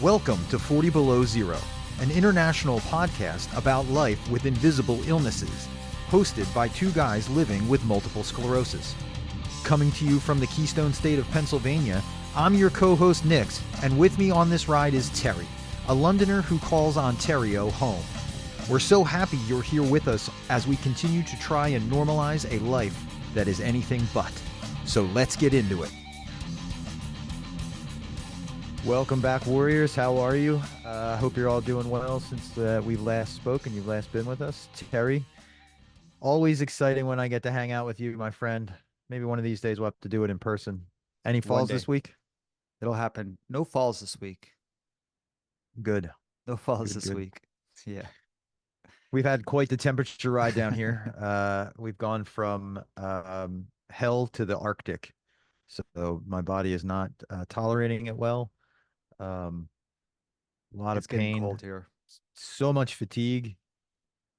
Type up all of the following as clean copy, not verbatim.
Welcome to 40 Below Zero, an international podcast about life with invisible illnesses, hosted by two guys living with multiple sclerosis. Coming to you from the Keystone State of Pennsylvania, I'm your co-host Nix, and with me on this ride is Terry, a Londoner who calls Ontario home. We're so happy you're here with us as we continue to try and normalize a life that is anything but. So let's get into it. Welcome back, Warriors. How are you? I hope you're all doing well since we last spoke and you've last been with us. Terry, always exciting when I get to hang out with you, my friend. Maybe one of these days we'll have to do it in person. Any falls this week? It'll happen. No falls this week. Good. No falls Good, this good. week. Yeah. We've had quite the temperature ride down here. We've gone from hell to the Arctic. So my body is not tolerating it well. A lot It's of getting pain, cold here. so much fatigue.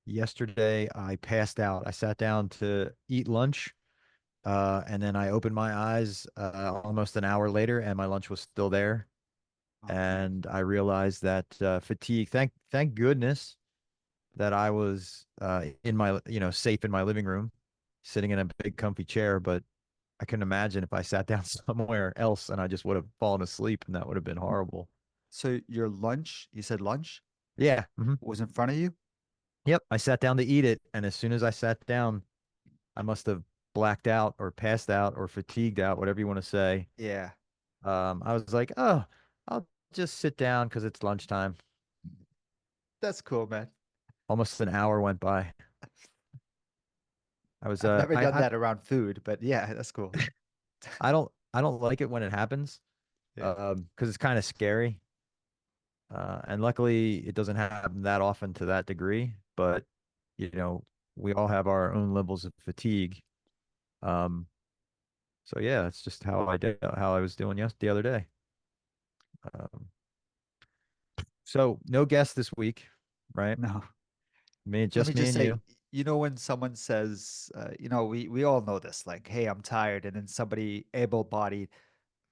Yesterday, I passed out. I sat down to eat lunch, and then I opened my eyes almost an hour later, and my lunch was still there. Oh man. And I realized that fatigue. Thank goodness that I was in my, safe in my living room, sitting in a big comfy chair. But I couldn't imagine if I sat down somewhere else and I just would have fallen asleep, and that would have been horrible. So your lunch, you said lunch Yeah. was in front of you? Yep. I sat down to eat it, and as soon as I sat down, I must have blacked out or passed out or fatigued out, whatever you want to say. Yeah. I was like, oh, I'll just sit down because it's lunchtime. That's cool, man. Almost an hour went by. I was I've never done I that around food, but yeah, that's cool. I don't like it when it happens, Yeah. because it's kind of scary. And luckily it doesn't happen that often to that degree, but you know, we all have our own levels of fatigue. Um, so yeah, it's just how I was doing the other day. Um, so no guest this week, right? No. Let me Just me just and say, you. when someone says, we all know this, like, hey, I'm tired, and then somebody able-bodied,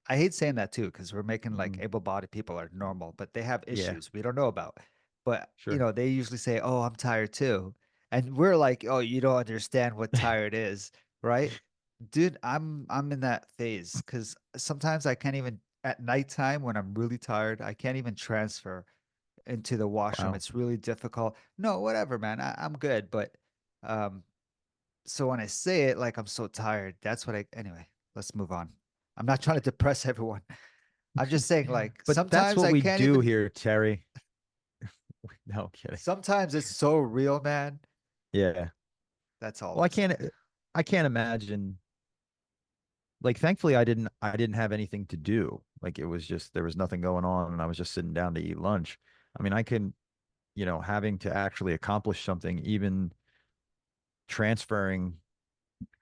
I hate saying that too, because we're making like Mhm. able-bodied people are normal, but they have Yeah, issues we don't know about. But sure. they usually say, "Oh, I'm tired too," and we're like, "Oh, you don't understand what tired is, right?" Dude, I'm in that phase because sometimes I can't even at nighttime when I'm really tired, I can't even transfer into the washroom. Wow. It's really difficult. No, whatever, man. I'm good, but um, so when I say it like I'm so tired, that's what I anyway. Let's move on. I'm not trying to depress everyone. I'm just saying, like, But that's sometimes what I we can't do even, here, Terry. No I'm kidding. sometimes it's so real, man. Yeah. That's all Well, I'm saying. I can't imagine. Like, thankfully, I didn't have anything to do. Like, it was just there was nothing going on, and I was just sitting down to eat lunch. I mean, I can, having to actually accomplish something, even transferring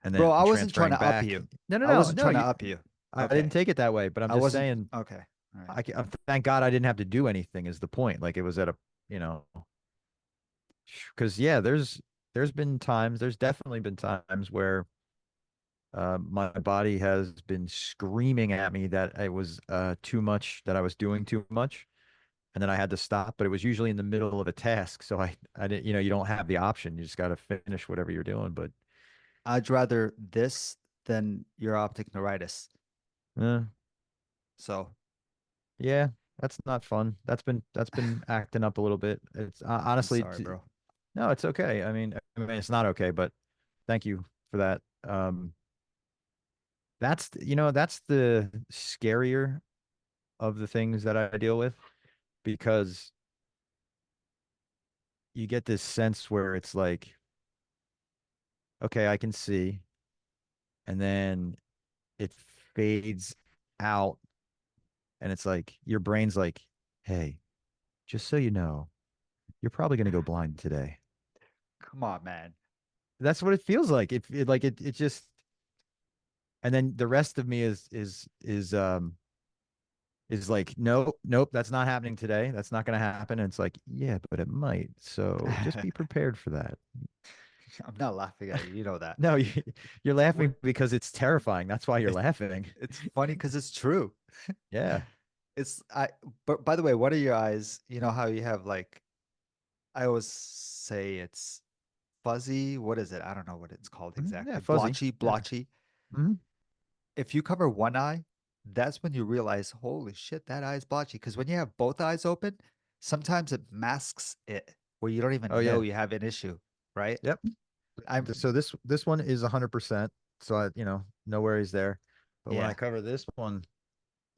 and Bro, then I wasn't trying transferring to up back. you. No, no, I no, wasn't no. trying to up you. I didn't Okay. take it that way, but I'm I just wasn't, saying. okay. All right. Thank God I didn't have to do anything. Is the point? Like, it was at a, you know, because yeah, there's definitely been times where my body has been screaming at me that it was too much, that I was doing too much, and then I had to stop. But it was usually in the middle of a task, so I didn't. You don't have the option. You just got to finish whatever you're doing. But I'd rather this than your optic neuritis. uh, So yeah, that's not fun. That's been acting up a little bit. It's I'm honestly, sorry, bro. no, it's okay. I mean, it's not okay, but thank you for that. That's the scarier of the things that I deal with, because you get this sense where it's like, okay, I can see, and then it fades out, and it's like your brain's like, hey, just so you know, you're probably gonna go blind today. Come on, man. That's what it feels like. It just, and then the rest of me is like, nope, nope, that's not happening today. That's not gonna happen. And it's like, yeah, but it might. So just be prepared for that. I'm not laughing at you. You know that. No, you're What? laughing because it's terrifying. That's why you're It, laughing. it's funny because it's true. Yeah. It's I but by the way, what are your eyes? You know how you have like I always say it's fuzzy. What is it? I don't know what it's called Yeah, exactly. fuzzy. Blotchy, Yeah. blotchy. Hmm. If you cover one eye, that's when you realize, holy shit, that eye is blotchy. Because when you have both eyes open, sometimes it masks it where you don't Oh even know yeah. you have an issue, right? Yep. I'm So this one is 100%. So I, no worries there. But when I yeah, cover this one,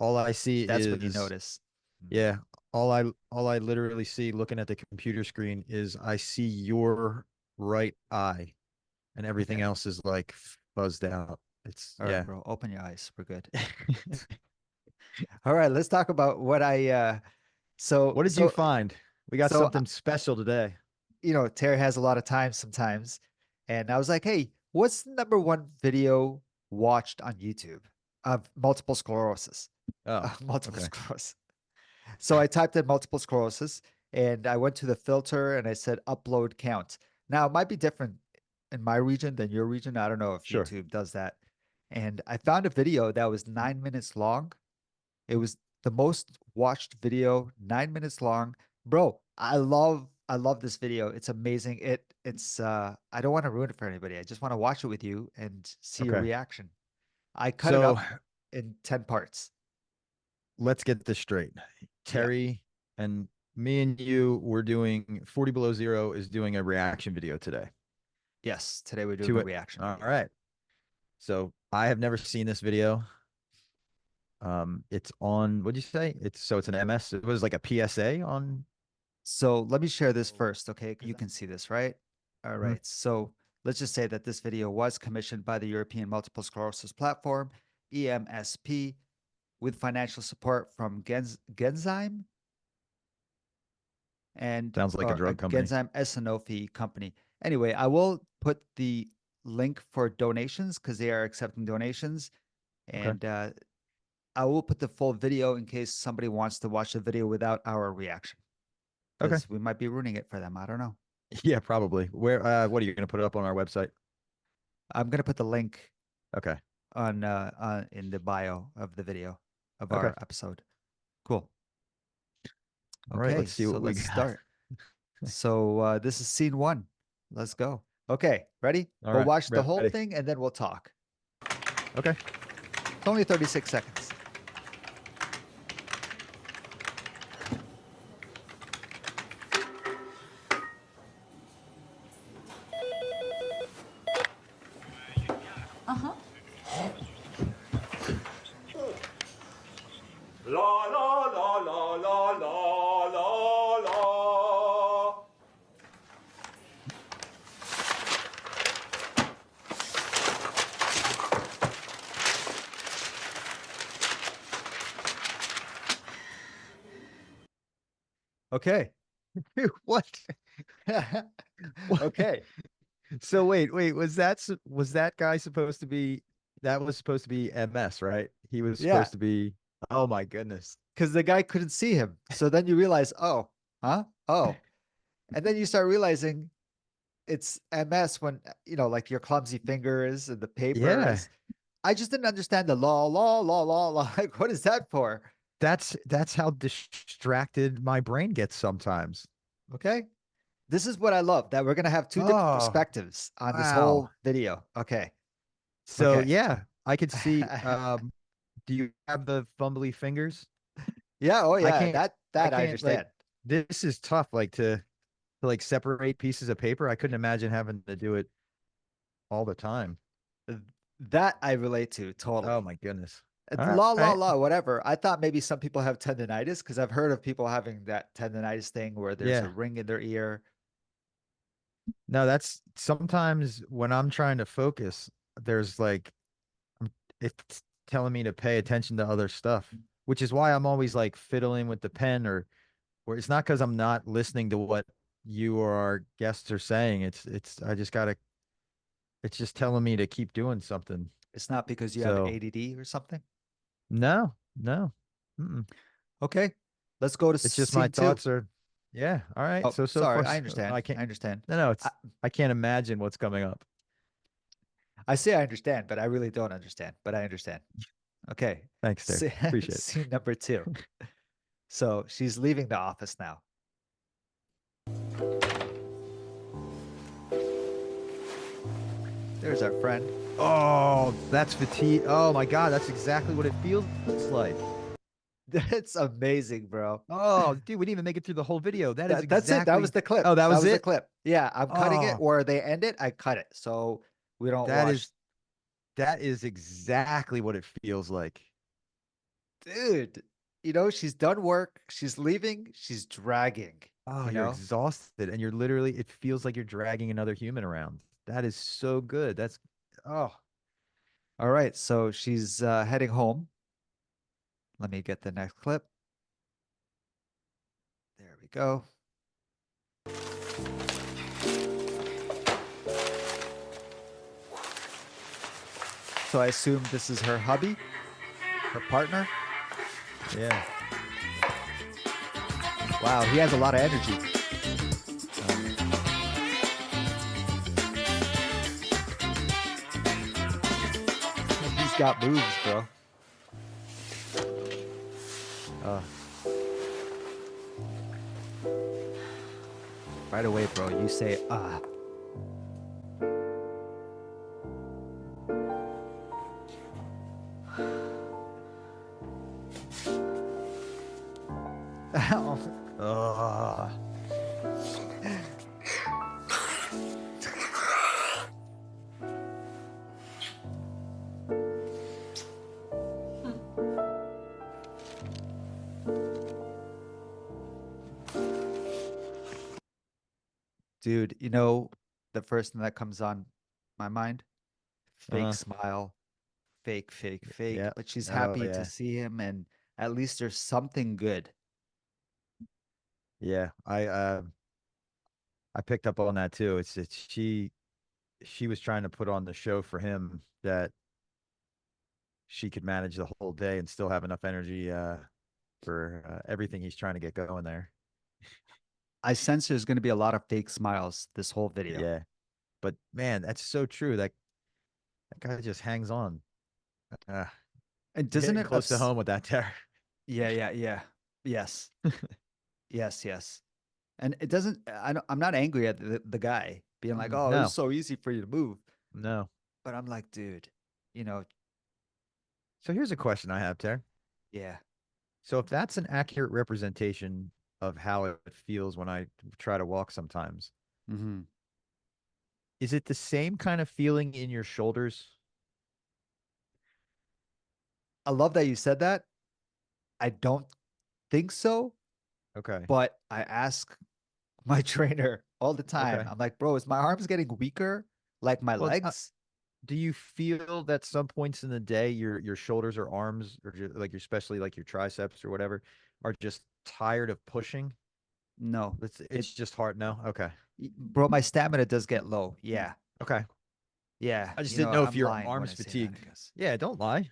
all I see that's when you is, notice. Mm. yeah, all I literally see looking at the computer screen is I see your right eye, and everything Okay. else is like buzzed out. It's All right, yeah. bro. Open your eyes. We're good. All right, let's talk about what I so What did you so find? We got so something special today. Terry has a lot of time sometimes. And I was like, hey, what's the number one video watched on YouTube of multiple sclerosis? Oh, Multiple okay. sclerosis. So I typed in multiple sclerosis and I went to the filter and I said upload count. Now it might be different in my region than your region. I don't know if Sure. YouTube does that. And I found a video that was 9 minutes long. It was the most watched video, 9 minutes long. Bro, I love this video. It's amazing. It's I don't want to ruin it for anybody. I just want to watch it with you and see your Okay. reaction. I cut it So up in 10 parts. let's get this straight. Yeah. Terry and me and you were doing 40 Below Zero is doing a reaction video today Yes. Today we're doing to a it. reaction All video. right. So I have never seen this video. It's on, what'd you say? It's an MS. It was like a PSA on. So let me share this first, okay? You can see this, right? All Mhm. right. So let's just say that this video was commissioned by the European Multiple Sclerosis Platform, EMSP, with financial support from Genzyme and Sounds like a or a drug company. Genzyme Sanofi company. Anyway, I will put the link for donations because they are accepting donations, Okay. and I will put the full video in case somebody wants to watch the video without our reaction Okay. because we might be ruining it for them. I don't know. Yeah, probably. What are you going to put it up on our website? I'm gonna put the link Okay. on in the bio of the video of Okay. our episode. Cool. All right. Okay, Let's see so what we let's got. start. So this is scene one. Let's go. Okay, ready? All We'll right. watch the whole Ready. thing and then we'll talk. Okay. It's only 36 seconds. Uh-huh. La la la la la la la la. Okay. What? What? Okay. So wait, was that guy supposed to be that was supposed to be MS, right? He was Yeah, supposed to be, oh my goodness. because the guy couldn't see him. So then you realize, oh, huh? Oh. And then you start realizing it's MS when, like your clumsy fingers and the paper Yeah. is. I just didn't understand the law, law, law, law, law. Like, what is that for? That's how distracted my brain gets sometimes. Okay. This is what I love that we're going to have two different Oh, perspectives on this wow. whole video. Okay. So Okay. yeah, I could see do you have the fumbly fingers? Yeah. Oh, I yeah. can't That I like understand. this is tough like to like separate pieces of paper. I couldn't imagine having to do it all the time. That I relate to Oh totally. my goodness. All La, la, right. la, whatever. I thought maybe some people have tendonitis because I've heard of people having that tendonitis thing where there's a Yeah. ring in their ear. No, that's sometimes when I'm trying to focus, there's like it's telling me to pay attention to other stuff, which is why I'm always like fiddling with the pen or it's not because I'm not listening to what you or our guests are saying. It's I just gotta it's just telling me to keep doing something. It's not because you have So ADD or something. no, no. Mm-mm. Okay. Let's go to It's just my scene two. thoughts are yeah, all right. Oh, So sorry. far I understand. I can't I understand. no no I, I can't imagine what's coming up. I say I understand, but I really don't understand. But I understand. Okay. Thanks, Terry. Appreciate it. Scene number 2. So she's leaving the office now. There's our friend. Oh, that's fatigue. Oh my God, that's exactly what it feels like. That's amazing, bro. Oh, dude, we didn't even make it through the whole video. That is That's it. That exactly. was the clip. Oh, that was the it. clip. Yeah, I'm cutting it Oh, where they end it. I cut it so we don't that watch. is that is exactly what it feels like. Dude, she's done work. She's leaving. She's dragging. Oh, You you're know. exhausted, and you're literally. It feels like you're dragging another human around. That is so good. That's oh All right. So she's heading home. Let me get the next clip. There we go. So I assume this is her hubby, her partner. yeah. Wow, he has a lot of energy. He's got moves, bro. Uh, Right away, bro. You say, ah. uh, Dude, the first thing that comes on my mind, fake uh, smile, fake, fake, fake. yeah. But she's Oh happy to yeah. see him, and at least there's something good. Yeah. I picked up on that too. It's she was trying to put on the show for him that she could manage the whole day and still have enough energy for everything he's trying to get going there. I sense there's going to be a lot of fake smiles this whole video. Yeah. But man, that's so true. That guy just hangs on. Uh, And you're doesn't hitting it close to home with that, Terry. Yeah, yeah, yeah. Yes. Yes, yes. And it doesn't I'm not angry at the guy being like, "Oh, it was No, so easy for you to move." no. But I'm like, "Dude, you know, So here's a question I have, Terry. yeah. So if that's an accurate representation of how it feels when I try to walk sometimes, Mhm. is it the same kind of feeling in your shoulders? I love that you said that. I don't think so, Okay. but I ask my trainer all the time. Okay. I'm like, "Bro, is my arms getting weaker like my Well, legs?" do you feel that some points in the day your shoulders or arms or like especially like your triceps or whatever are just tired of pushing? No. It It's just hard. No. Okay. bro, my stamina does get low. Yeah. Okay. Yeah. I just didn't know if I'm your lying when arms I say that, fatigued. I guess. Yeah. Don't lie.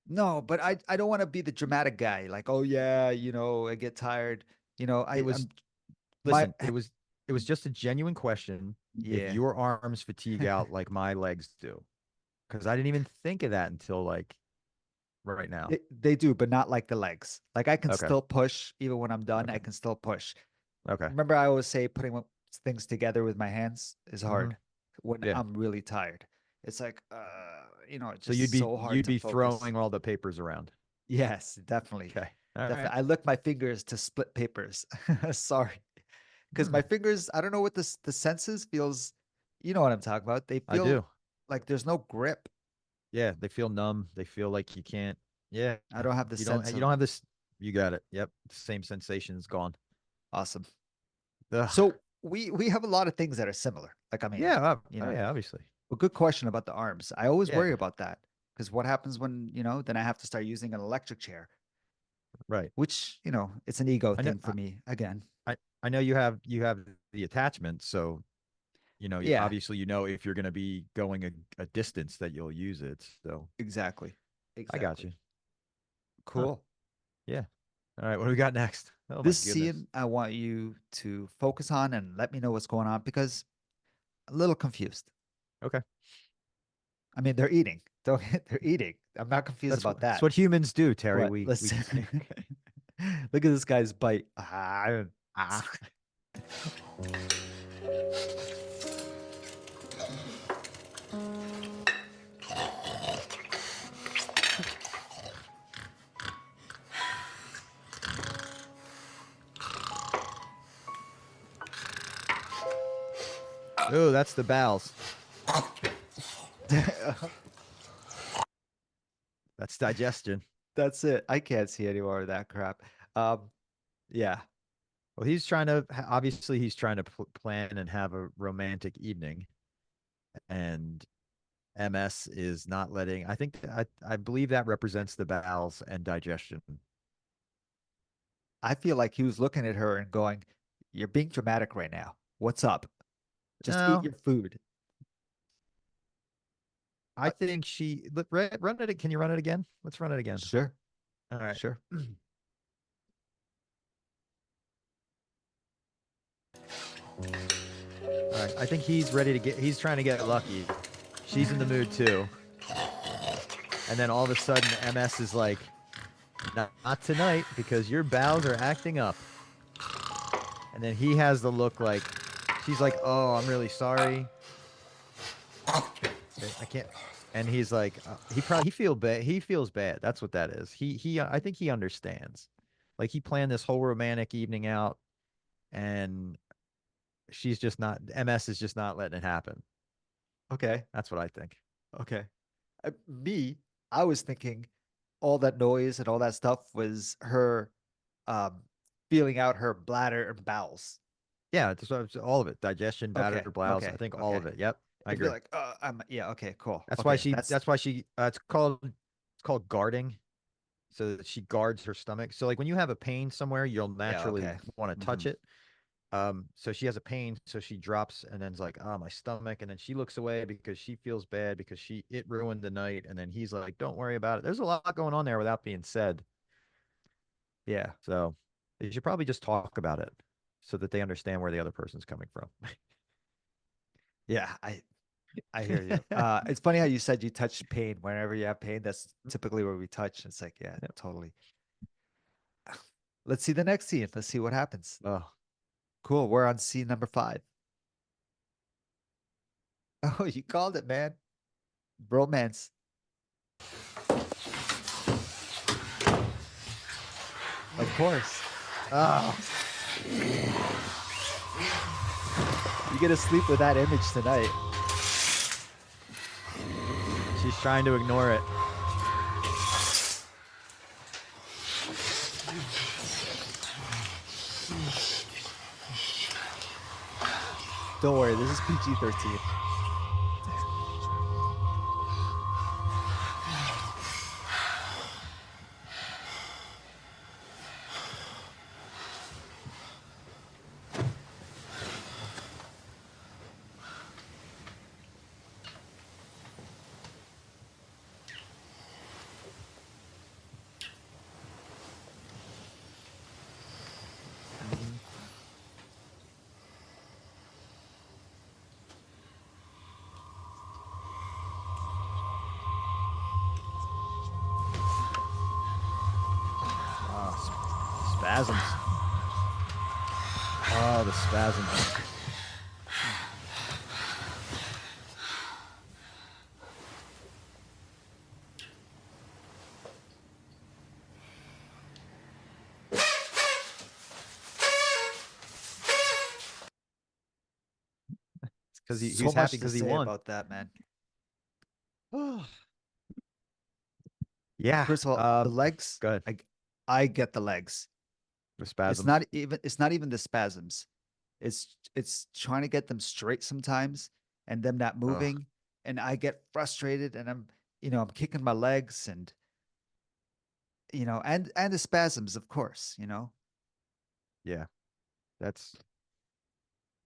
No, but I don't want to be the dramatic guy. Like, oh yeah, I get tired. It was I'm my listen. It was just a genuine question. If yeah. your arms fatigue out like my legs do, because I didn't even think of that until like right now. They do, but not like the legs. Like I can Okay. still push even when I'm done. I Okay. can still push. Okay. Remember, I always say putting things together with my hands is hmm hard when Yeah. I'm really tired. It's like, it's So just so hard you'd to be focus. throwing all the papers around. Yes, definitely. Okay. All right. Definitely. I lick my fingers to split papers. Sorry. Because Hmm. my fingers, I don't know what the senses feels, you know what I'm talking about. They I feel do. like there's no grip. Yeah, they feel numb. They feel like you can't. Yeah, I don't have the sense you of don't have this. You got it. Yep, same sensation's gone. awesome. Ugh. So we have a lot of things that are similar. Like, I mean, Yeah. you Oh know, yeah. Obviously. a good question about the arms. I always Yeah. worry about that because what happens when, then I have to start using an electric chair, Right. which, it's an ego I know. thing for me again. I know you have the attachment, so Yeah, obviously if you're going to be going a distance that you'll use it. So exactly. I got Exactly. you. Huh. Cool. Yeah. All right. What do we got next? Oh my This goodness. scene, I want you to focus on and let me know what's going on because I'm a little confused. Okay. I mean, they're eating. Don't they're eating. I'm not confused about That's that. what humans do, Terry. What? Let's we look at this guy's bite. Ah, ah. Oh, that's the bowels. That's digestion. That's it. I can't see any more of that crap. Yeah. Well, obviously he's trying to plan and have a romantic evening, and MS is not letting. I believe that represents the bowels and digestion. I feel like he was looking at her and going, "You're being dramatic right now. What's up? Just eat No, your food." I think run it. Can you run it again? Let's run it again. Sure. All right. Sure. All right. I think he's ready to he's trying to get lucky. She's in the mood too. And then all of a sudden, MS is like, not tonight, because your bowels are acting up. And then he has the look like, she's like, oh, I'm really sorry. I can't. And he's like, he feels bad. That's what that is. I think he understands. Like, he planned this whole romantic evening out, and she's just not, MS is just not letting it happen. Okay. That's what I think. Okay. I was thinking all that noise and all that stuff was her um feeling out her bladder and bowels. Yeah, it's all of it. Digestion, Okay. batter, blouse. I Okay. think all Okay. of it. Yep. I It'd be agree. like, yeah, okay, cool. That's why Okay. she, that's why she, it's called guarding. So that she guards her stomach. So like when you have a pain somewhere, you'll Yeah, naturally okay. want to touch Mhm. it. So she has a pain, so she drops and then's like, oh, my stomach. And then she looks away because she feels bad because it ruined the night. And then he's like, don't worry about it. There's a lot going on there without being said. Yeah. So they should probably just talk about it so that they understand where the other person's coming from. Yeah, I hear you. It's funny how you said you touch pain. Whenever you have pain, that's typically where we touch. It's like, yeah, Yep. totally. Let's see the next scene. Let's see what happens. Oh, Cool. We're on scene number 5. Oh, you called it, man. Bromance. Of course. oh, You get to sleep with that image tonight. she's trying to ignore it. Don't worry, this is PG-13. Spasms. Oh, the spasms. It's because he So was much happy to because he say won. about that, man. Yeah. First of all, the legs, Good. I get the legs. The It's spasms. not even the spasms. It's trying to get them straight sometimes and them not Ugh. moving. And I get frustrated and I'm kicking my legs and and the spasms, of course. Yeah. That's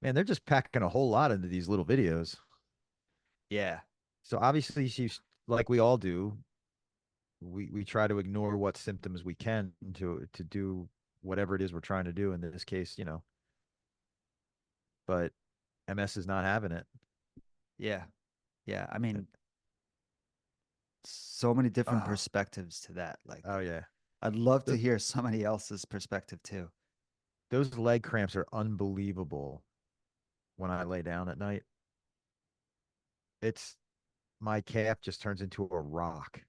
Man, they're just packing a whole lot into these little videos. Yeah. So obviously she's like we all do. We try to ignore what symptoms we can to do whatever it is we're trying to do in this case, but MS is not having it. Yeah. Yeah. I mean, So many different Oh, perspectives to that. Like, oh yeah. I'd love to Th- hear somebody else's perspective too. those leg cramps are unbelievable when I lay down at night. It's my calf just turns into a rock.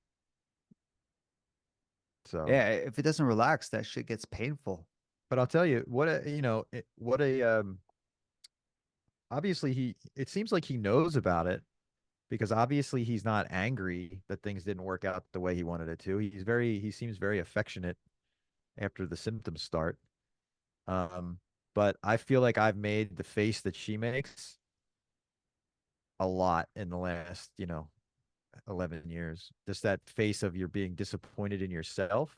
So, Yeah, if it doesn't relax, that shit gets painful. but I'll tell you what a, what a obviously it seems like he knows about it because obviously he's not angry that things didn't work out the way he wanted it to. He seems very affectionate after the symptoms start. Um, but I feel like I've made the face that she makes a lot in the last, 11 years. Just that face of you're being disappointed in yourself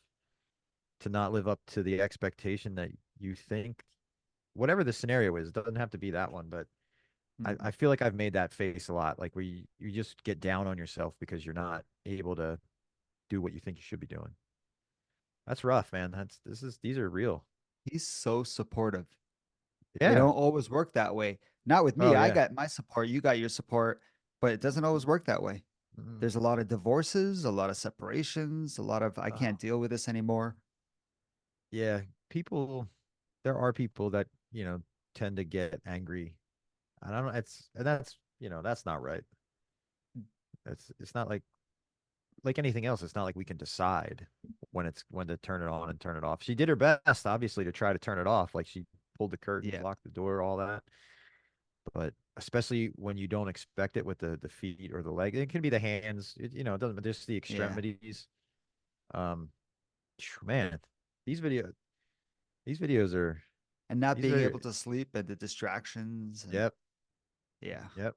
to not live up to the expectation that you think, whatever the scenario is, it doesn't have to be that one, but I Mm. feel like I've made that face a lot, like where you just get down on yourself because you're not able to do what you think you should be doing. That's rough, man. These are real. He's so supportive. They Yeah. don't always work that way. Not with me. Oh I yeah. got my support, you got your support, but it doesn't always work that way. Mhm. There's a lot of divorces, a lot of separations, a lot of I Oh, can't deal with this anymore. yeah. People, there are people that, tend to get angry. And I don't, that's, that's not right. It's not like anything else. It's not like we can decide when to turn it on and turn it off. She did her best, obviously, to try to turn it off. Like she pulled the curtains, Yeah. locked the door, all that. But especially when you don't expect it with the feet or the leg, it can be the hands. It doesn't. Just the Yeah. extremities. Um, man, these video these videos are And not these being are able to sleep and the distractions and yep, yeah. yep,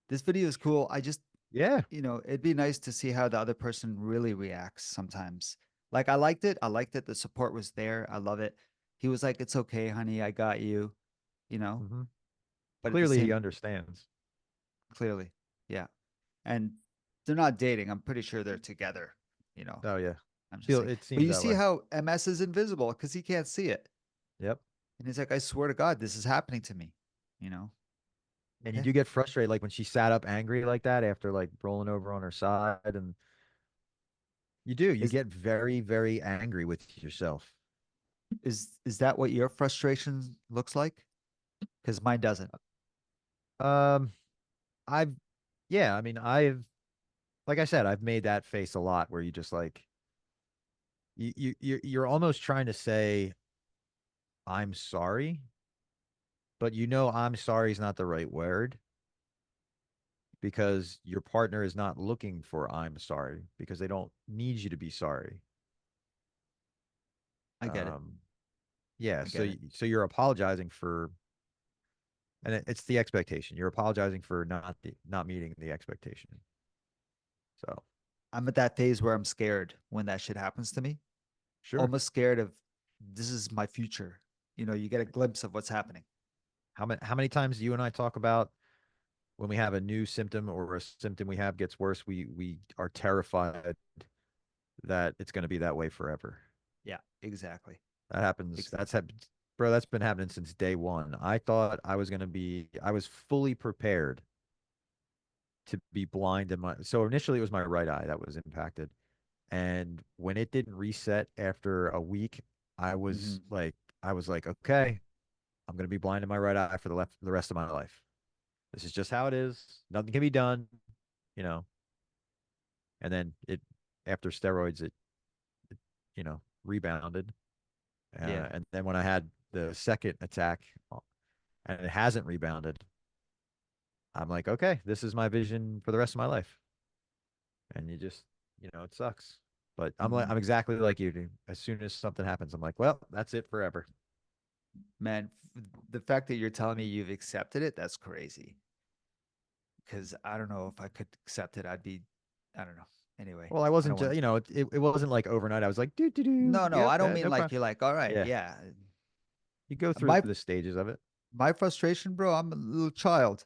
This video is cool. I just, yeah. it'd be nice to see how the other person really reacts sometimes. Like I liked it. I liked it. The support was there. I love it. He was like, "It's okay, honey. I got you." You know, Hmm. but at the Clearly, he same understands. clearly. Yeah. And they're not dating. I'm pretty sure they're together, you know. Oh yeah, I'm just feel saying. it But seems you that see way. how MS is invisible because he can't see it. Yep. And he's like, I swear to God, this is happening to me. You know? And you Yeah. do get frustrated, like when she sat up angry like that after like rolling over on her side, and you Is get very, very angry with yourself. is that what your frustration looks like? Because mine doesn't. Um, I've, yeah, I mean, like I said, I've made that face a lot where you just like, you're almost trying to say, I'm sorry, but I'm sorry is not the right word because your partner is not looking for I'm sorry because they don't need you to be sorry. I get it. Um, yeah, I so get it. so you're apologizing for, and it's the expectation. You're apologizing for not meeting the expectation. So I'm at that phase where I'm scared when that shit happens to me. sure. Almost scared of this is my future. You get a glimpse of what's happening. How many times do you and I talk about when we have a new symptom or a symptom we have gets worse, we are terrified that it's going to be that way forever. Yeah, exactly. That happens. That's Exactly. happened, bro. That's been happening since day one. I thought I was fully prepared to be blind in my. So initially it was my right eye that was impacted, and when it didn't reset after a week, I was Hmm. like, okay, I'm going to be blind in my right eye for the rest of my life. This is just how it is. Nothing can be done, you know. And then after steroids, it rebounded. Yeah. And then when I had the second attack and it hasn't rebounded, I'm like, okay, this is my vision for the rest of my life. And it sucks. But Hmm. I'm exactly like you, dude. As soon as something happens, I'm like, well, that's it forever. Man, the fact that you're telling me you've accepted it, that's crazy. Because I don't know if I could accept it. I don't know. Anyway, Well, I I wasn't don't just, want. it wasn't like overnight. I was like, do, No, no, yep, I don't mean no like problem. you're like, all right, Yeah, yeah. you go through My the stages of it. my frustration, bro. I'm a little child.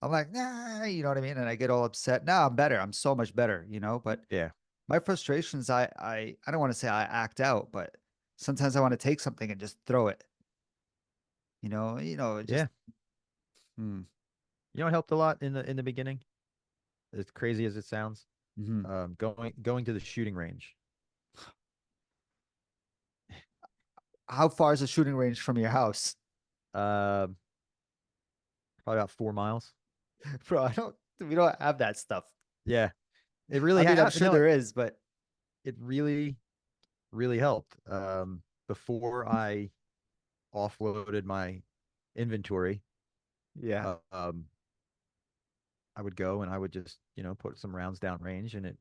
I'm like, nah, you know what I mean, and I get all upset. Now I'm better. I'm so much better, But Yeah, my frustrations, I don't want to say I act out, but sometimes I want to take something and just throw it. Just yeah. hmm, It helped a lot in the beginning. As crazy as it sounds. Mhm. Going to the shooting range. How far is the shooting range from your house? Uh, Probably about 4 miles. Bro, we don't have that stuff. Yeah, it I really mean, I'm sure no, there is, but it really really helped. Before I offloaded my inventory, yeah. uh, um, I would go and I would just put some rounds down range, and it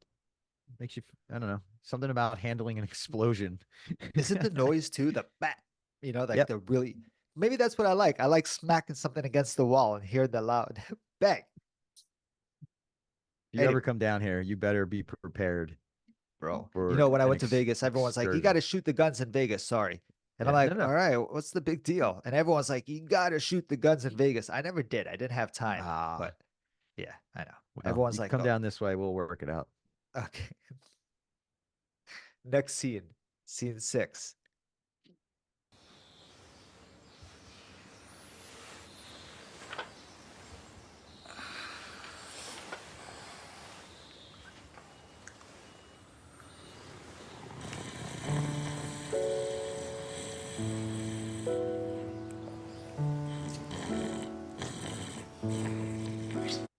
makes you I don't know, something about handling an explosion. Isn't the noise too the bat? Like Yep. the really maybe that's what I like. I like smacking something against the wall and hear the loud bang. If you ever Anyway, come down here, you better be prepared bro. for When I an went to Vegas, everyone's like, "You got excursion. to shoot the guns in Vegas." Sorry. And I'm Yeah, no, like, no. "All right, what's the big deal?" And everyone's like, "You got to shoot the guns in Vegas." I never did. I didn't have time. Ah, But yeah, I know. well, Everyone's you like, come "Oh, down this way, we'll work it out. okay." Next scene, scene 6.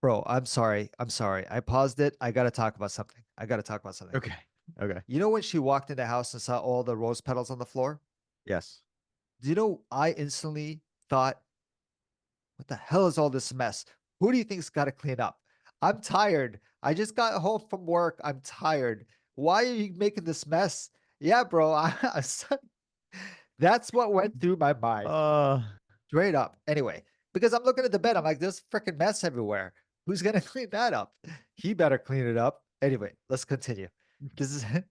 Bro, I'm sorry. I'm sorry. I paused it. I got to talk about something. I got to talk about something. Okay. Okay. You know when she walked in the house and saw all the rose petals on the floor? Yes. Do you know I instantly thought, what the hell is all this mess? Who do you think's got to clean up? I'm tired. I just got home from work. I'm tired. Why are you making this mess? Yeah, bro. That's what went through my mind. Uh, Straight up. Anyway, because I'm looking at the bed, I'm like, there's freaking mess everywhere. Who's gonna clean that up? He better clean it up. Anyway, let's continue. This is. Do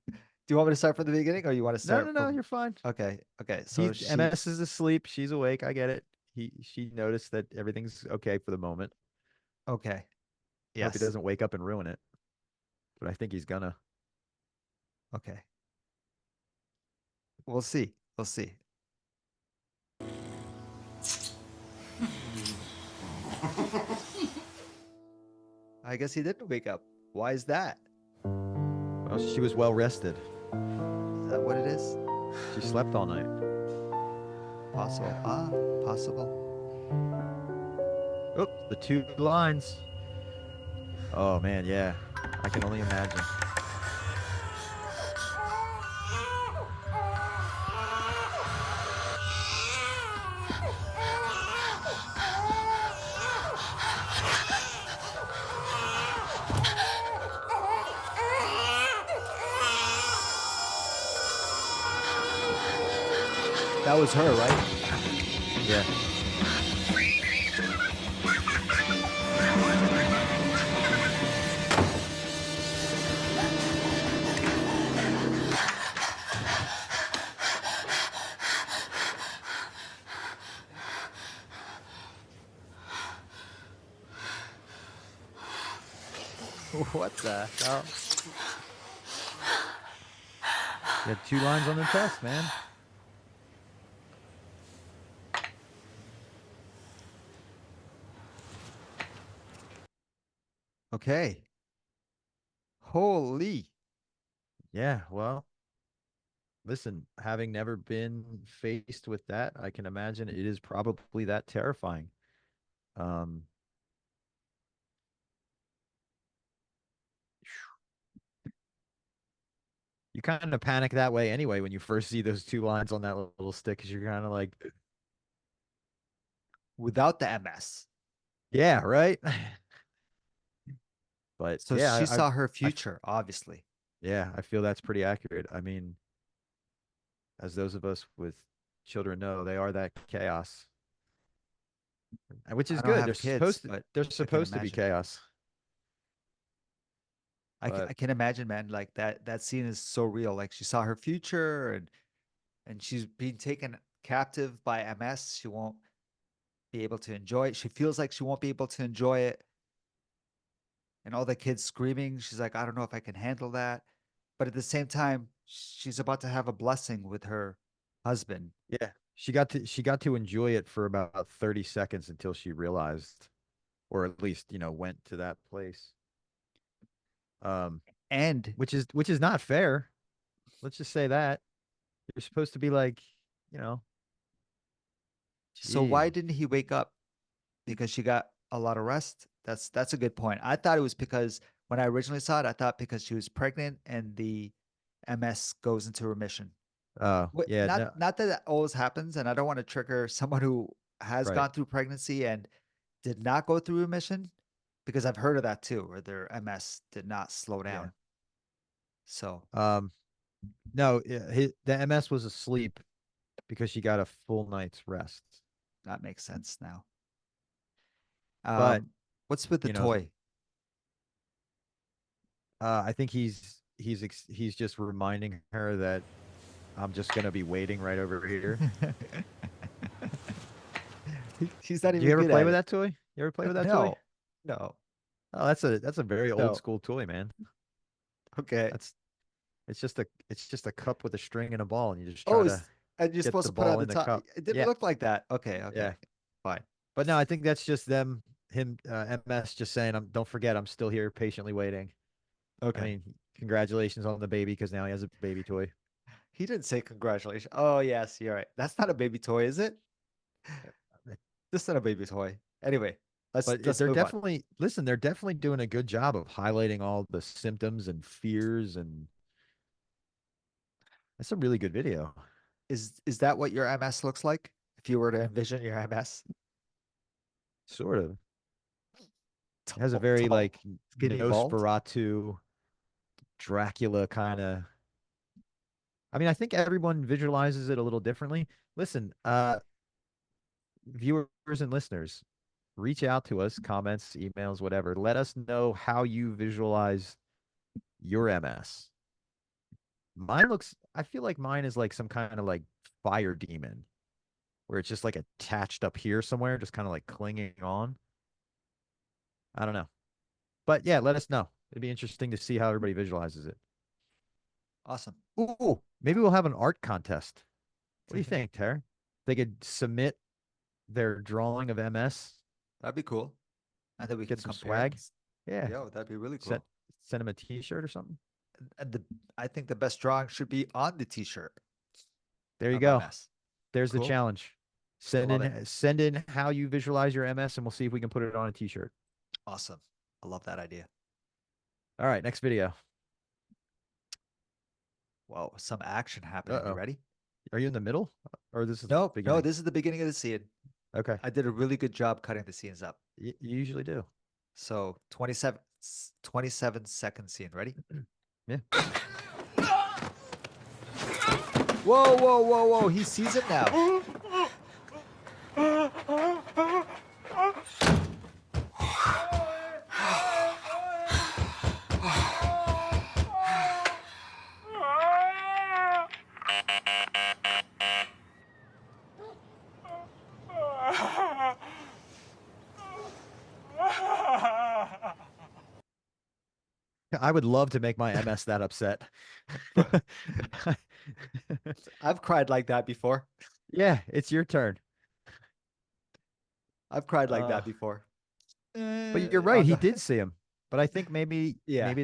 you want me to start from the beginning, or you want to no, no, start no, from? you're fine. Okay, okay. So He's she. MS is asleep. She's awake. I get it. She noticed that everything's okay for the moment. Okay. Hope he Yes. doesn't wake up and ruin it, but I think he's gonna. Okay. We'll see. We'll see. I guess he didn't wake up. Why is that? Well, she was well rested. Is that what it is? She slept all night. Possible. Possible. Oh, the two lines. Oh man, yeah. I can only imagine. That was her, right? Yeah. What the hell? You had 2 lines on the test, man. Okay. Holy. Yeah, well, listen, having never been faced with that, I can imagine it is probably that terrifying. Um, you kind of panic that way anyway when you first see those 2 lines on that little stick, because you're kind of like, Without the MS. yeah, right. But So yeah, she saw her I, future, obviously. yeah, I feel that's pretty accurate. I mean, as those of us with children know, they are that chaos, which I is don't good. have kids, but They're I can supposed to be imagine. chaos, but I can imagine, man. Like that scene is so real. Like she saw her future, and she's being taken captive by MS. She won't be able to enjoy it. She feels like she won't be able to enjoy it. And all the kids screaming. She's like, I don't know if I can handle that. But at the same time, she's about to have a blessing with her husband. yeah, she got to enjoy it for about 30 seconds until she realized, or at least, went to that place. And which is not fair. Let's just say that. You're supposed to be like, you know, so why gee. didn't he wake up? Because she got a lot of rest? That's a good point. I thought it was because when I originally saw it, I thought because she was pregnant and the MS goes into remission. Oh, yeah, Not no, not that always happens, and I don't want to trigger someone who has right. gone through pregnancy and did not go through remission, because I've heard of that too, where their MS did not slow Yeah. down. So No, the MS was asleep because she got a full night's rest. that makes sense now. But, What's with the you know, toy? I think he's just reminding her that I'm just gonna be waiting right over here. He's not Do you even ever good play at with it. that toy? You ever play with that toy? No, no, Oh, that's a very old no. school toy, man. Okay. That's it's just a cup with a string and a ball, and you just Oh, try to and you're get supposed the to put it on ball the in the top. cup. It didn't Yeah, look like that. Okay, okay, yeah. fine. But no, I think that's just him, MS just saying, don't forget, I'm still here patiently waiting. I Okay. mean, congratulations on the baby because now he has a baby toy. He didn't say congratulations. Oh, yes, you're right. That's not a baby toy, is it? This is not a baby toy. Anyway, let's They're move on. definitely listen. They're definitely doing a good job of highlighting all the symptoms and fears, and that's a really good video. Is that what your MS looks like? If you were to envision your MS, Sort of. It has a tall, very tall, like skinny, bald. Nosferatu, Dracula kind of. I mean, I think everyone visualizes it a little differently. Listen, viewers and listeners, reach out to us, comments, emails, whatever. Let us know how you visualize your MS. I feel like mine is like some kind of like fire demon where it's just like attached up here somewhere, just kind of like clinging on. I don't know. But yeah, let us know. It'd be interesting to see how everybody visualizes it. Awesome. Ooh, maybe we'll have an art contest. What do you think, Tara? They could submit their drawing of MS, That'd be cool. And then we get can some compare it. swag. Yeah. Yo, that'd be really Send cool. send them a t-shirt or something. And I think the best drawing should be on the t-shirt There you of go. MS. There's the Cool. challenge. Love it. Send in how you visualize your MS and we'll see if we can put it on a t-shirt. Awesome. I love that idea. All right, next video. Whoa, some action happening. You Uh-oh. ready? Are you in the middle? Or this is the No, no, beginning? this is the beginning of the scene. Okay. I did a really good job cutting the scenes up. You usually do. So 27-second scene. Ready? Yeah. Whoa, whoa, whoa, whoa. He sees it now. I would love to make my MS that upset. I've cried like that before. Yeah, it's your turn. I've cried like Uh, that before. but you're right. He did see him. But I think Yeah, maybe yeah. I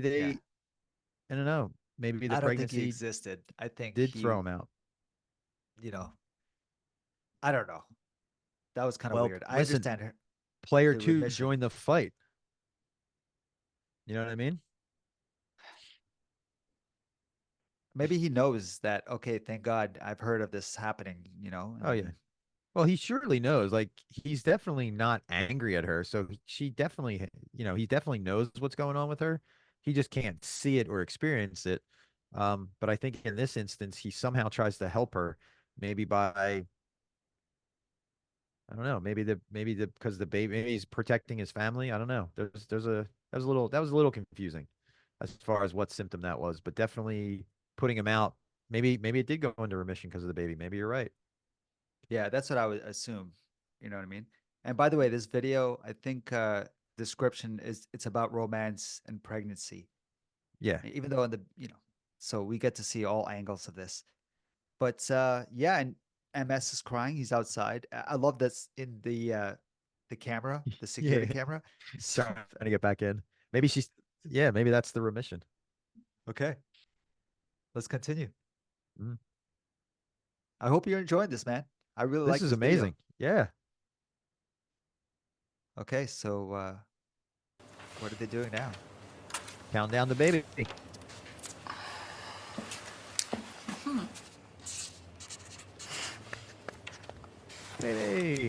don't know. Maybe the I don't think he pregnancy existed. I think did he, throw him out. you know, I don't know. That was kind of Well, weird. I listen, understand her, player the two remission. joined the fight. You know what I mean? Maybe he knows that, okay, thank God I've heard of this happening, Oh yeah. Well, he surely knows. Like he's definitely not angry at her. So she definitely, he definitely knows what's going on with her. He just can't see it or experience it. But I think in this instance, he somehow tries to help her, maybe by, I don't know, maybe the because the baby, maybe he's protecting his family. I don't know. That was a little confusing as far as what symptom that was, but definitely putting him out. Maybe it did go into remission because of the baby. Maybe you're right. Yeah, that's what I would assume. You know what I mean? And by the way, this video, I think description it's about romance and pregnancy. Yeah. Even though so we get to see all angles of this. But yeah, and MS is crying. He's outside. I love this in the camera, the security Yeah. camera. So Trying to get back in. Maybe she's, yeah, maybe that's the remission. Okay. Let's continue. Mhm. I hope you're enjoying this, man. I really like This is this video. amazing. Yeah. Okay, so what are they doing now? Count down the baby. Baby.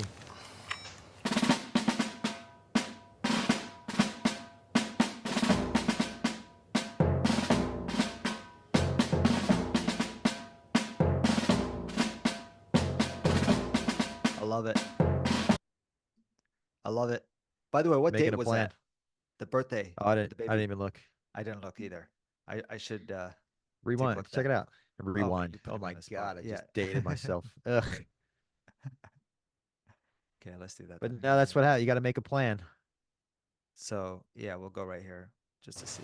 I love it. I love it. By the way, what Making date a was plan. that? The birthday Oh, I of the didn't. I baby. didn't even look. I didn't look either. I should take a Rewind. look Check then. it out. Oh, Rewind. you put Oh him on my the spot. God! I Yeah. just dated myself. Ugh. Okay, let's do that But then. no, that's what happens. You got to make a plan. So yeah, we'll go right here just to see.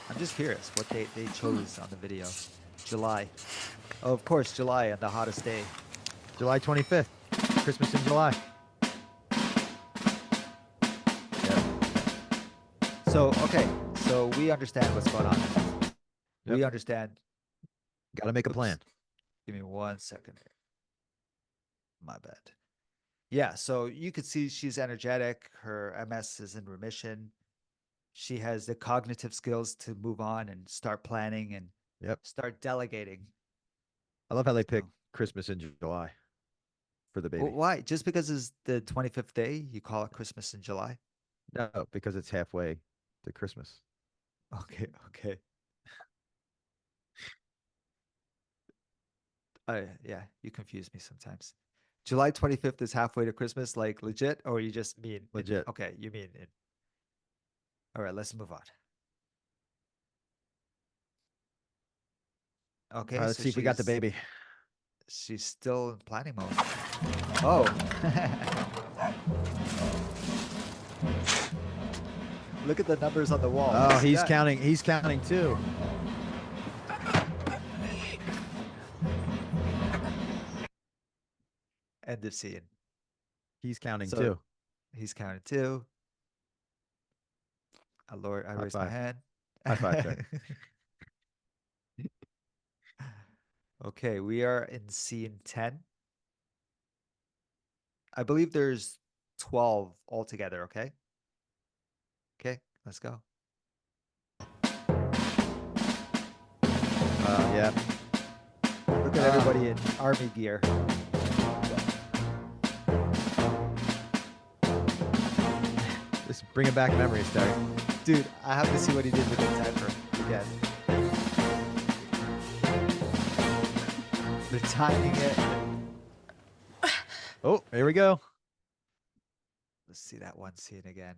I'm just curious what date they chose on the video. July. Oh, of course, July and the hottest day. July 25th. Christmas in July. So okay, so we understand what's going on. We Yep. understand. Got to make a Oops. plan. Give me 1 second here. My bad. Yeah, so you could see she's energetic. Her MS is in remission. She has the cognitive skills to move on and start planning and Yep. start delegating. I love how they So- pick Christmas in July for the baby. Well, why? Just because it's the 25th day, you call it Christmas in July? No, because it's halfway to Christmas. Okay, okay. Yeah, you confuse me sometimes. July 25th is halfway to Christmas, like legit, or you just mean Legit. Okay, you mean it. All right, let's move on. Okay, All right, let's so see if we got the baby. she's still in planning mode. Oh. Look at the numbers on the wall. Oh, See he's that? counting. He's counting too. End of scene. He's counting So- too. He's counted too. I High raised my five. hand. High five, sir. Okay, we are in scene 10. I believe there's 12 altogether, okay? Okay, let's go. Yeah. Look at everybody in army gear. Just bringing back memories, Terry. Dude, I have to see what he did with the timer again. They're timing it. Oh, here we go. Let's see that one scene again.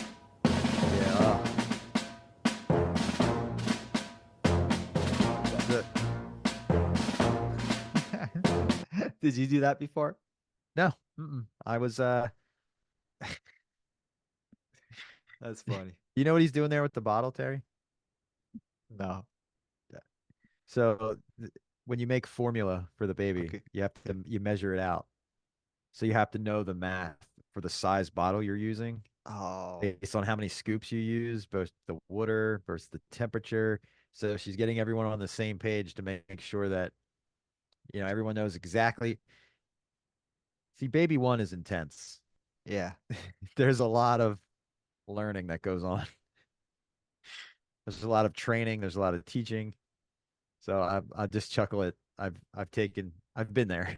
Yeah. That's it. Did you do that before? No. I was. That's funny. You know what he's doing there with the bottle, Terry? No. So when you make formula for the baby, Okay. you have to you measure it out. So you have to know the math for the size bottle you're using Oh. based on how many scoops you use, both the water versus the temperature. So she's getting everyone on the same page to make sure that everyone knows exactly. See, baby one is intense. Yeah. There's a lot of learning that goes on. There's a lot of training. There's a lot of teaching. So I just chuckle at I've been there.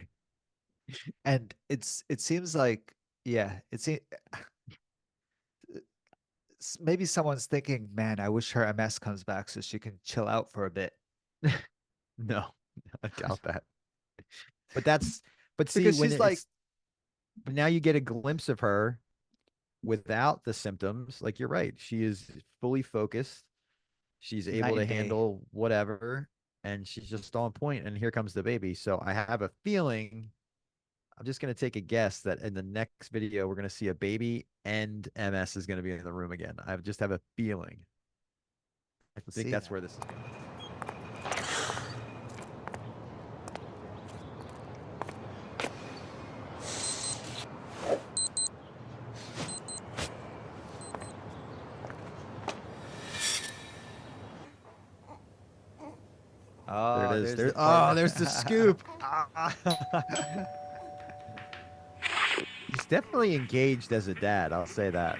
And it seems like, yeah, maybe someone's thinking, man, I wish her MS comes back so she can chill out for a bit. No, I doubt that. But see, Because when she's like, but now you get a glimpse of her without the symptoms. Like you're right, she is fully focused. She's able Night to and day. handle whatever, and she's just on point. And here comes the baby. So I have a feeling. I'm just going to take a guess that in the next video, we're going to see a baby and MS is going to be in the room again. I just have a feeling. I think see that's that. where this is going. There it Oh, is. there's the There. Oh, poignant. there's the scoop. Ah. He's definitely engaged as a dad. I'll say that.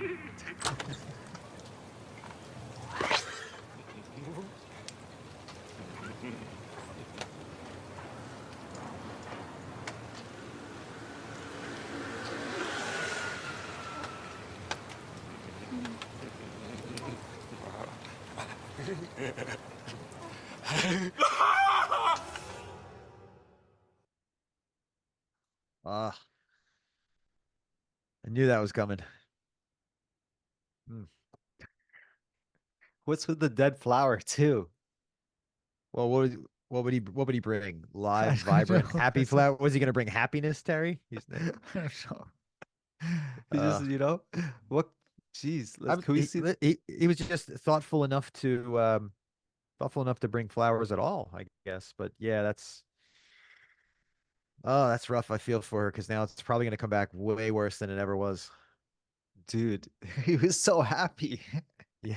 Ah, I knew that was coming. Hmm. What's with the dead flower too? Well, what would he bring? Live, I don't vibrant, know. happy flower? Was he going to bring happiness, Terry? I don't know. He Uh, just, what? Jeez, I, can we see? he was just thoughtful enough to bring flowers at all, I guess. But yeah, that's rough. I feel for her because now it's probably going to come back way worse than it ever was. Dude, he was so happy. Yeah,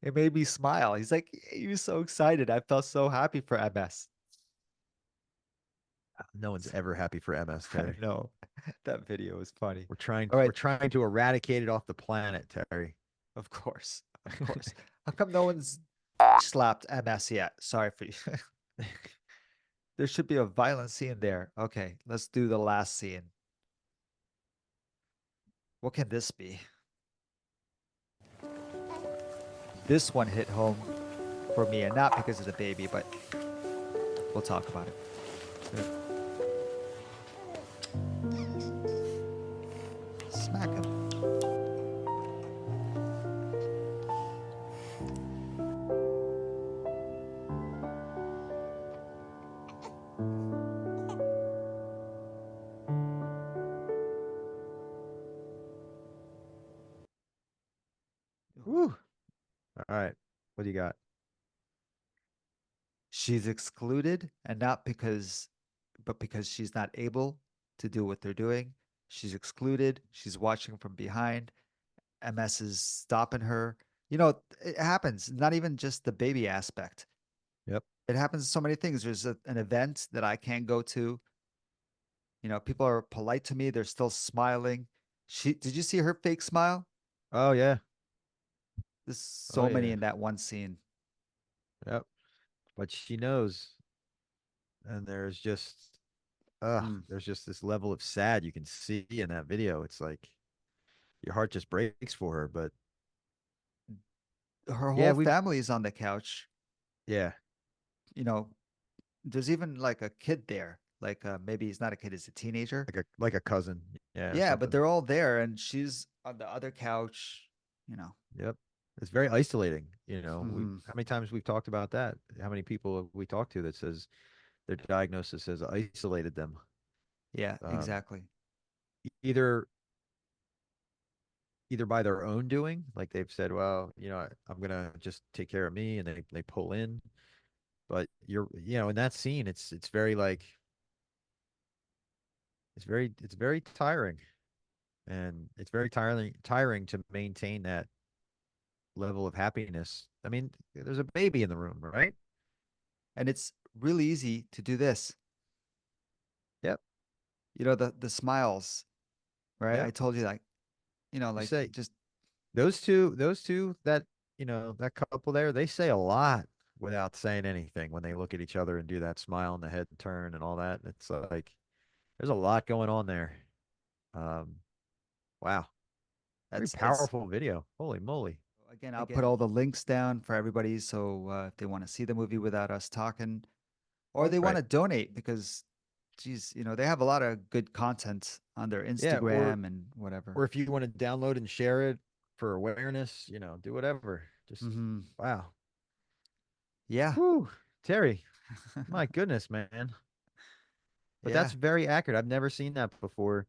It made me smile. He's like, he was so excited. I felt so happy for MS. no one's ever happy for MS, I Terry. know. That video was funny. We're trying All we're right. trying to eradicate it off the planet, Terry. Of course. Of course. How come no one's slapped MS yet? Sorry for you. There should be a violent scene there. Okay, let's do the last scene. What can this be? This one hit home for me, and not because of the baby, but we'll talk about it. Smack him. Woo. All right. What do you got? She's excluded, and not but because she's not able to do what they're doing. She's excluded. She's watching from behind. MS is stopping her. It happens. Not even just the baby aspect. Yep. It happens to so many things. There's an event that I can't go to. People are polite to me. They're still smiling. Did you see her fake smile? Oh yeah. There's Oh so many yeah. in that one scene. Yep. But she knows. And Mm. there's just this level of sad you can see in that video. It's like your heart just breaks for her. But Her yeah, whole family is on the couch. yeah, You know, there's even like a kid there. Like maybe he's not a kid, he's a teenager. like a cousin. Yeah, or Yeah, but something. they're all there and she's on the other couch, you know. Yep. It's very isolating. Mhm. How many times we've talked about that? How many people have we talked to that says their diagnosis has isolated them? Yeah, Um, exactly. either either by their own doing, like they've said, well, I'm gonna just take care of me, and they pull in. But in that scene, it's very like it's very tiring, and it's very tiring to maintain that level of happiness. I mean, there's a baby in the room, right? And it's really easy to do this. Yep, The smiles, right? I yep. told you like, You like say just those two that couple there, they say a lot without saying anything when they look at each other and do that smile and the head turn and all that. It's like there's a lot going on there. Um, wow, very it's powerful video. Holy moly! again, I'll put all the links down for everybody. So if they want to see the movie without us talking, or they want Right? to donate because, geez, they have a lot of good content on their Yeah, or Instagram and whatever. or if you want to download and share it for awareness, do whatever. Just Hmm. wow. Yeah. Whew, Terry, my goodness, man. But Yeah. that's very accurate. I've never seen that before,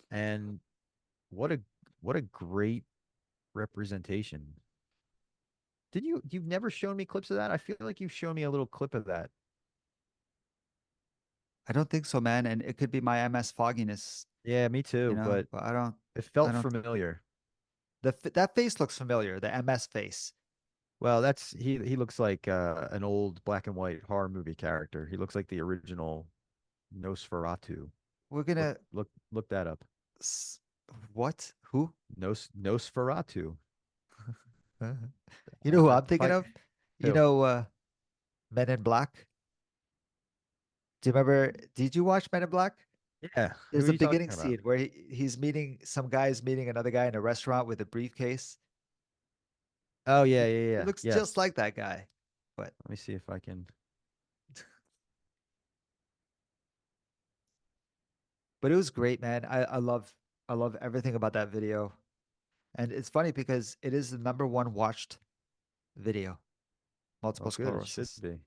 and what a what a great representation. You've never shown me clips of that? I feel like you've shown me a little clip of that. I don't think so, man. And it could be my MS fogginess, Yeah, me too, but but it I felt don't, familiar. that face looks familiar, the MS face. Well, that's he looks like an old black and white horror movie character. He looks like the original Nosferatu. We're Look gonna look that up. s- what? Who? Nosferatu. You know who I'm If thinking I of? You who? know, Men in Black. Do you remember? Did you watch Men in Black? Yeah, who There's are a you talking beginning about? scene where he's meeting some guy's meeting another guy in a restaurant with a briefcase. Oh yeah, He, yeah, he yeah. looks just Yes. like that guy. But Let me see if I can. but it was great, man. I love everything about that video. And it's funny because it is the number one watched video, multiple Oh, good. It should sclerosis be.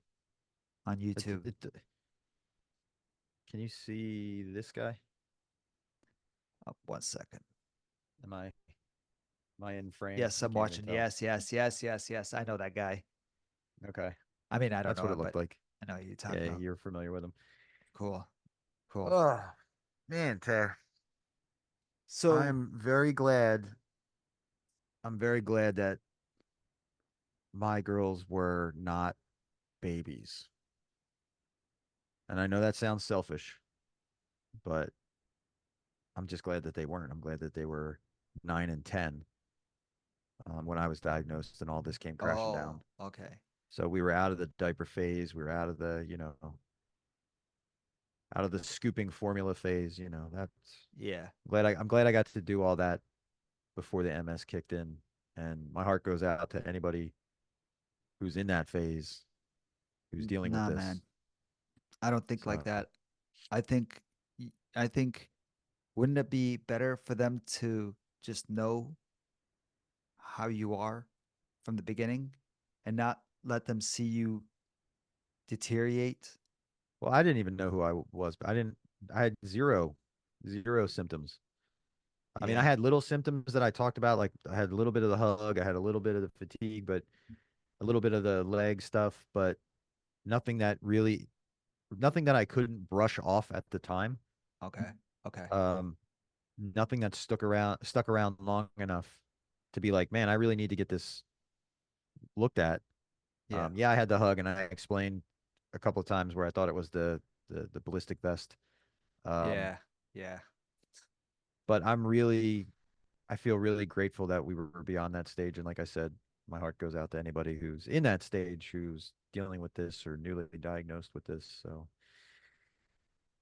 on It, YouTube. it, can you see this guy? One second. Am I am I in frame? Yes, I I'm can't even watching. tell. Yes, yes, yes, yes, yes. I know that guy. Okay, I mean, I don't that's know what it him, looked but like. I know who you're talking Yeah, about. you're familiar with him. Cool. Cool. Oh man, Tara. So, I'm very glad. I'm very glad that my girls were not babies. And I know that sounds selfish, but I'm just glad that they weren't. I'm glad that they were 9 and 10 when I was diagnosed and all this came crashing oh, down. okay. So we were out of the diaper phase. We were out of the, out of the scooping formula phase. That's Yeah. I'm glad I got to do all that before the MS kicked in. And my heart goes out to anybody who's in that phase, who's dealing with Nah, this. man. I don't think like So, that. I think, I think, wouldn't it be better for them to just know how you are from the beginning and not let them see you deteriorate? well, I didn't even know who I was. I had zero symptoms. I mean, I Yeah. had little symptoms that I talked about, like I had a little bit of the hug, I had a little bit of the fatigue, but a little bit of the leg stuff, but nothing that really, nothing that I couldn't brush off at the time. Okay. Okay. Um, Nothing that stuck around long enough to be like, man, I really need to get this looked at. Yeah. Yeah, I had the hug, and I explained a couple of times where I thought it was the ballistic vest. Um, Yeah. Yeah. but I feel really grateful that we were beyond that stage. And like I said, my heart goes out to anybody who's in that stage, who's dealing with this or newly diagnosed with this. So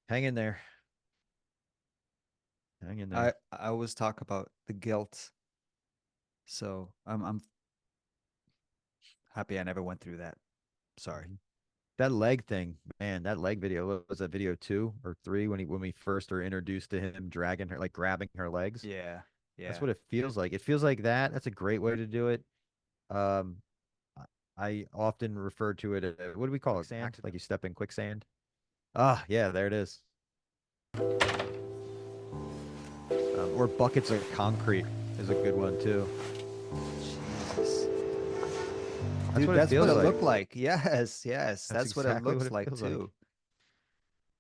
hang in there. Hang in there. I always talk about the guilt. So I'm happy I never went through that. Sorry. Mhm. That leg thing, man, that leg video, what was that video 2 or 3 when we first are introduced to him dragging her, like grabbing her legs? Yeah. That's Yeah. what it feels like. It feels like that. That's a great way to do it. Um, I I often refer to it as, what do we call it? Sand? Like you step in quicksand. Ah, yeah, there it is. Or buckets of concrete is a good one too. Jesus. That's Dude, what it that's what feels it like. looked like. Yes, yes. That's That's what it exactly what looks it like feels like. too. You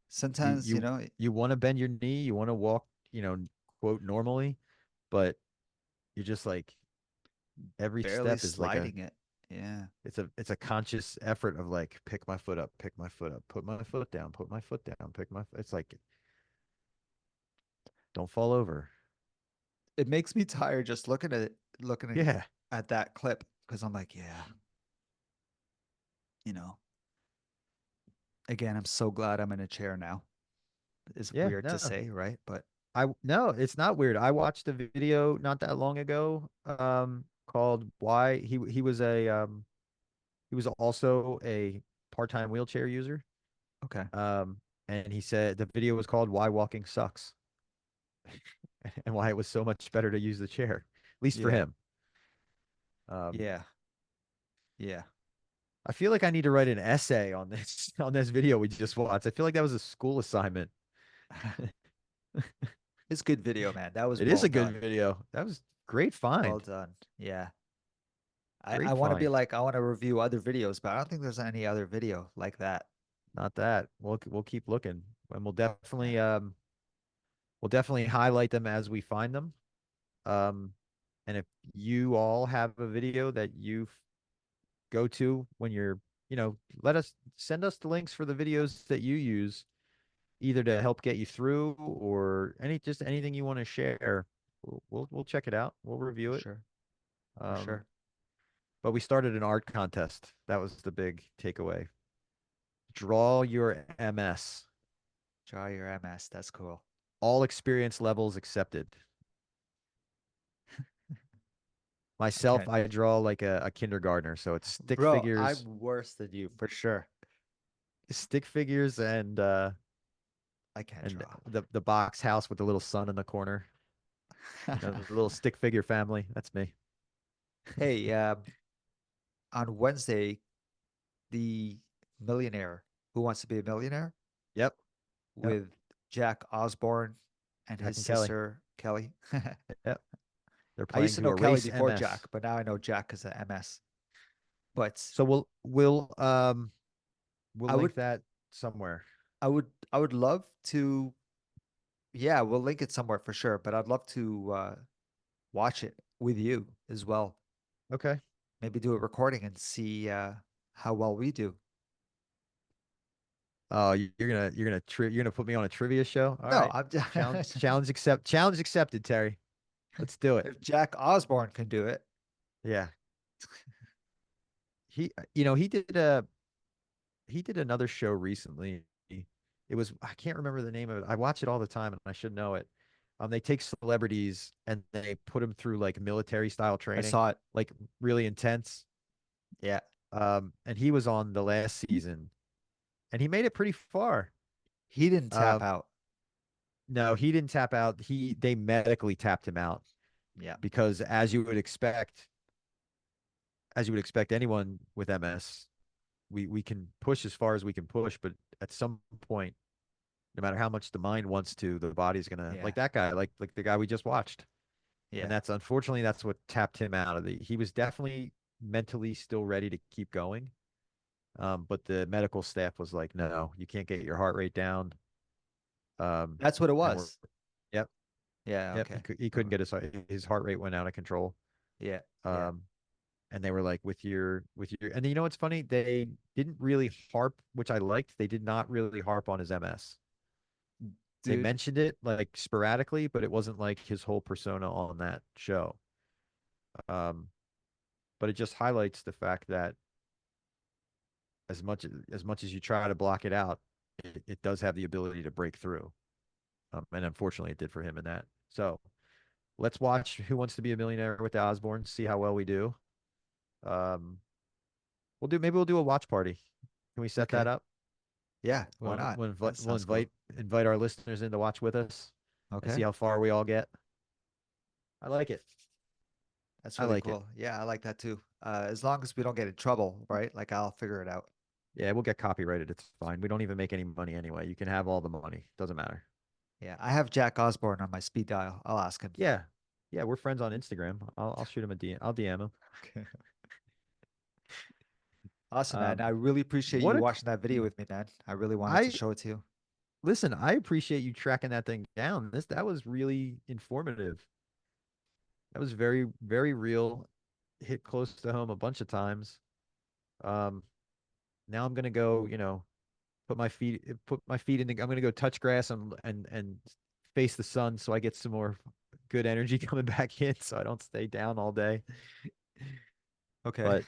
Sometimes, you you want to bend your knee, you want to walk, quote normally, but you're just like every barely step is like sliding it. Yeah. it's a conscious effort of like pick my foot up, pick my foot up, put my foot down, put my foot down, it's like don't fall over. It makes me tired just looking Yeah. at that clip because I'm like, yeah, you know, again, I'm so glad I'm in a chair now. It's Yeah, weird to no. say, right? But No, it's not weird. I watched a video not that long ago called why he was also a part-time wheelchair user. okay. And he said the video was called Why Walking Sucks and why it was so much better to use the chair, at least for Yeah. him. Um, Yeah. Yeah. I feel like I need to write an essay on this on this video we just watched. I feel like that was a school assignment. It's good video, man. That was It is well a good done. video. That was great Well find. done. Yeah. I Great want to be find. like, I want to review other videos, but I don't think there's any other video like that. Not that. We'll keep looking, and Yeah. we'll definitely highlight them as we find them. Um, and if you all have a video that go to when you're, send us the links for the videos that you use, either to help get you through or anything you want to share. We'll check it out. We'll review For it. sure. For Um, sure. but we started an art contest. That was the big takeaway. Draw your MS. Draw your MS. That's cool. All experience levels accepted. Myself, Okay. I draw like a kindergartner, so it's Bro, I'm worse than you for sure. stick figures, I can't and draw. the box house with the little sun in the corner. The little stick figure family. That's me. Hey, on Wednesday, the millionaire who wants to be a millionaire Yep. Yep. with Jack Osborne and Jack his and Kelly. sister Kelly. Yep. They're I used playing to to know Kelly erase before MS. Jack, but now I know Jack as a MS. But So we'll I would link that somewhere. I would love to, yeah, we'll link it somewhere for sure, but I'd love to watch it with you as well. Okay. Maybe do a recording and see how well we do. Oh, you're gonna put me on a trivia show? All No, right. I'm just Challenge accepted, Terry. Let's do it. if Jack Osborne can do it. Yeah. He he did another show recently. It was, I can't remember the name of it. I watch it all the time and I should know it. They take celebrities and they put them through like military style I training, saw it. like really intense. Yeah. And he was on the last season and he made it pretty far. He didn't tap Um, out. no, he didn't tap out. They medically tapped him out Yeah. because as you would expect anyone with MS, we can push as far as we can push, but at some point, no matter how much the mind wants to, the body's gonna, Yeah. like that guy, like the guy we just watched. And Yeah. that's, unfortunately, that's what tapped him out of the. He was definitely mentally still ready to keep going. But the medical staff was like, no, you can't get your heart rate down. That's what it And we're was. Yep, Yeah, yep. okay. He couldn't get his heart rate went out of control. Yeah. Yeah. Um, and they were like, and you know what's funny? They didn't really harp, which I liked. They did not really harp on his MS. They Dude, mentioned it like sporadically, but it wasn't like his whole persona on that show. Um, but it just highlights the fact that as much as you try to block it out, it does have the ability to break through. And unfortunately, it did for him in that. So let's watch Who Wants to Be a Millionaire with the Osbournes, see how well we do. Um, maybe we'll do a watch party. Can we set that okay. up? Yeah, why not? That We'll sounds cool. invite our listeners in to watch with us and see Okay. how far we all get. I like it. That's I really like it. cool. Yeah, I like that too. As long as we don't get in trouble, right? Like I'll figure it out. Yeah, we'll get copyrighted. It's fine. We don't even make any money anyway. You can have all the money. Doesn't matter. Yeah, I have Jack Osborne on my speed dial. I'll ask him. Yeah. Yeah, we're friends on Instagram. I'll shoot him a DM. I'll DM him. Okay. Awesome, man. Um, I really appreciate what you a watching that video with me, man. I really wanted to I show it to you. listen, I appreciate you tracking that thing down. That was really informative. That was very, very real. Hit close to home a bunch of times. Um, Now I'm gonna go, put my feet in I'm gonna go touch grass and face the sun so I get some more good energy coming back in so I don't stay down all day. Okay.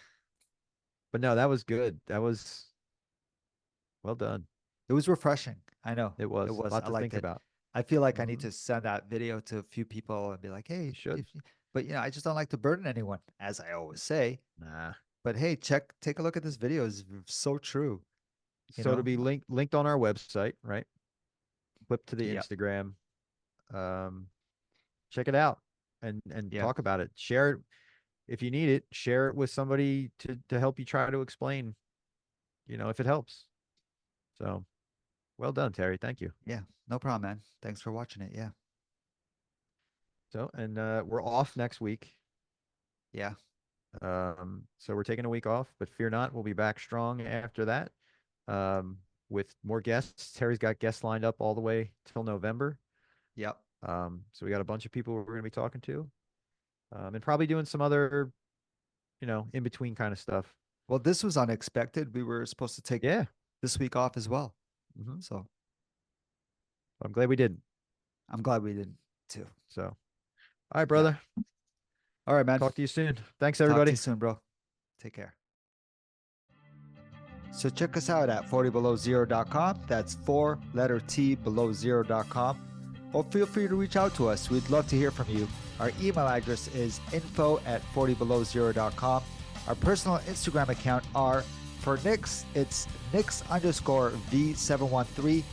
But no, that was good. That was well done. It was refreshing. I know. It It was a was. lot I to liked think it. about. I feel like I need Hmm. to send that video to a few people and be like, hey, You should. but I just don't like to burden anyone, as I always say. Nah. But hey, take a look at this video. It's so true. You So it'll know? be linked on our website, right? Flip to the Yep. Instagram. Um, Check it out and Yep. talk about it. Share it if you need it. Share it with somebody to help you try to explain, if it helps. So well done, Terry. Thank you. Yeah. No problem, man. Thanks for watching it. Yeah. So, and we're off next week. Yeah. So we're taking a week off, but fear not, we'll be back strong after that. With more guests. Terry's got guests lined up all the way till November. Yep. So we got a bunch of people we're going to be talking to, and probably doing some other, in between kind of stuff. Well, this was unexpected. We were supposed to take Yeah. this week off as well. Mhm. So I'm glad we didn't. I'm glad we didn't too. So, all right, brother. All right, man. Talk to you soon. Thanks, Talk to everybody. you soon, bro. Take care. So check us out at 40belowzero.com. That's 4 letter T below 0.com. Or feel free to reach out to us. We'd love to hear from you. Our email address is info@40belowzero.com. Our personal Instagram account are, for Nix, it's Nix_V713.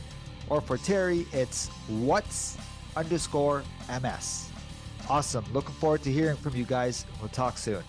Or for Terry, it's What's_MS. Awesome. Looking forward to hearing from you guys. We'll talk soon.